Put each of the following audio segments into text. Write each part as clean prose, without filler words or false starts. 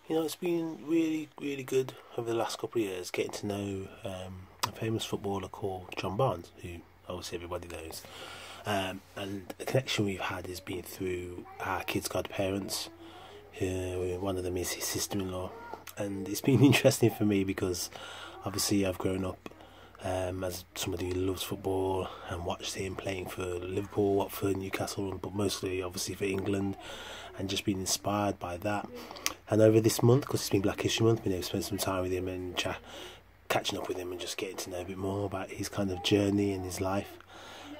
It's been really, really good over the last couple of years getting to know a famous footballer called John Barnes, who obviously everybody knows. And the connection we've had has been through our kids' godparents. One of them is his sister-in-law. And it's been interesting for me because obviously I've grown up as somebody who loves football and watched him playing for Liverpool, Watford, Newcastle, but mostly obviously for England, and just been inspired by that. And over this month, because it's been Black History Month, been able to spend some time with him and catching up with him and just getting to know a bit more about his kind of journey and his life.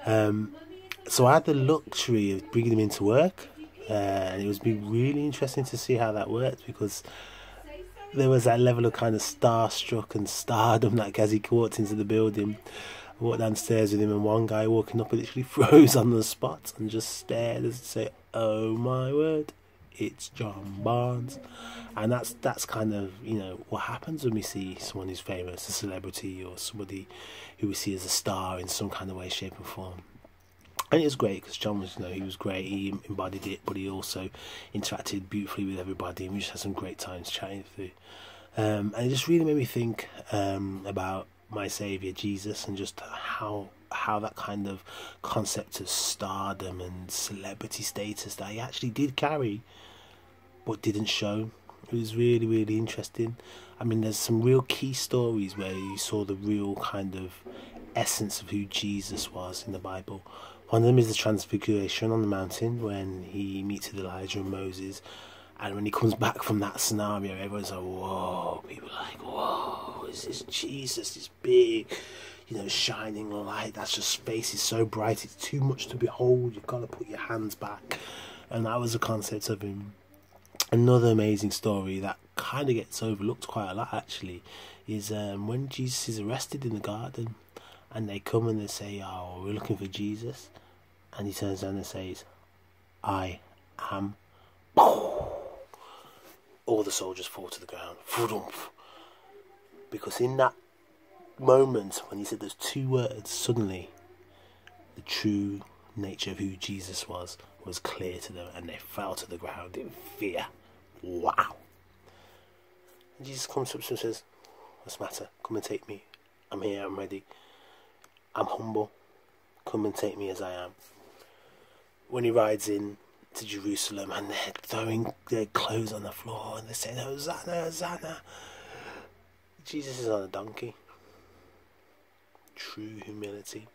So I had the luxury of bringing him into work, and it was been really interesting to see how that worked, because there was that level of kind of starstruck and stardom, like as he walked into the building. I walked downstairs with him, and one guy walking up literally froze on the spot and just stared and said, "Oh my word, it's John Barnes." And that's kind of, what happens when we see someone who's famous, a celebrity, or somebody who we see as a star in some kind of way, shape and form. And it was great because John was, he was great. He embodied it, but he also interacted beautifully with everybody, and we just had some great times chatting through. And it just really made me think about my saviour Jesus, and just how that kind of concept of stardom and celebrity status that he actually did carry, but didn't show. It was really, really interesting. I mean, there's some real key stories where you saw the real kind of essence of who Jesus was in the Bible. One of them is the Transfiguration on the mountain, when he meets with Elijah and Moses, and when he comes back from that scenario, everyone's like, whoa. People are like, whoa, is this Jesus, this big, shining light, that's just, face is so bright, it's too much to behold, you've got to put your hands back. And that was the concept of him. Another amazing story that kind of gets overlooked quite a lot, actually, is when Jesus is arrested in the garden, and they come and they say, "Oh, we're looking for Jesus," and he turns around and says, "I am." All the soldiers fall to the ground, because in that moment when he said those two words, suddenly the true nature of who Jesus was clear to them, and they fell to the ground in fear. Wow. And Jesus comes up to them and says, "What's the matter? Come and take me. I'm here, I'm ready. I'm humble. Come and take me as I am." When he rides in to Jerusalem, and they're throwing their clothes on the floor and they're saying, "Hosanna, Hosanna," Jesus is on a donkey. True humility.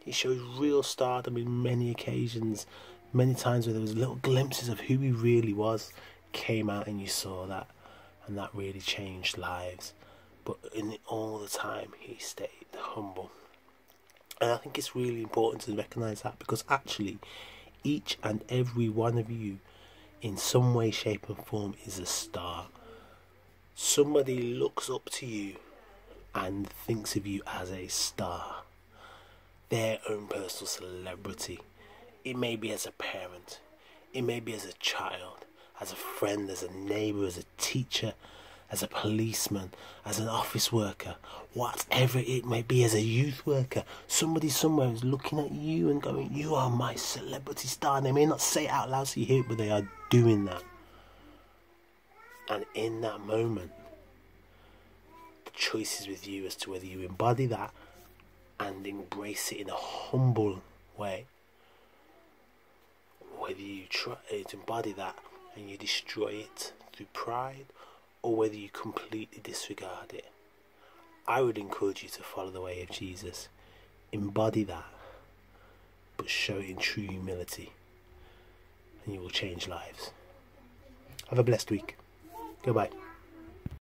He shows real stardom in many occasions, many times where there was little glimpses of who he really was, came out and you saw that, and that really changed lives. But in all the time, he stayed humble. And I think it's really important to recognise that, because actually, each and every one of you, in some way, shape and form, is a star. Somebody looks up to you and thinks of you as a star. Their own personal celebrity. It may be as a parent, it may be as a child, as a friend, as a neighbour, as a teacher, as a policeman, as an office worker, whatever it may be, as a youth worker. Somebody somewhere is looking at you and going, "You are my celebrity star." And they may not say it out loud so you hear it, but they are doing that. And in that moment, the choice is with you as to whether you embody that and embrace it in a humble way, whether you try to embody that and you destroy it through pride, or whether you completely disregard it. I would encourage you to follow the way of Jesus. Embody that, but show it in true humility, and you will change lives. Have a blessed week. Goodbye.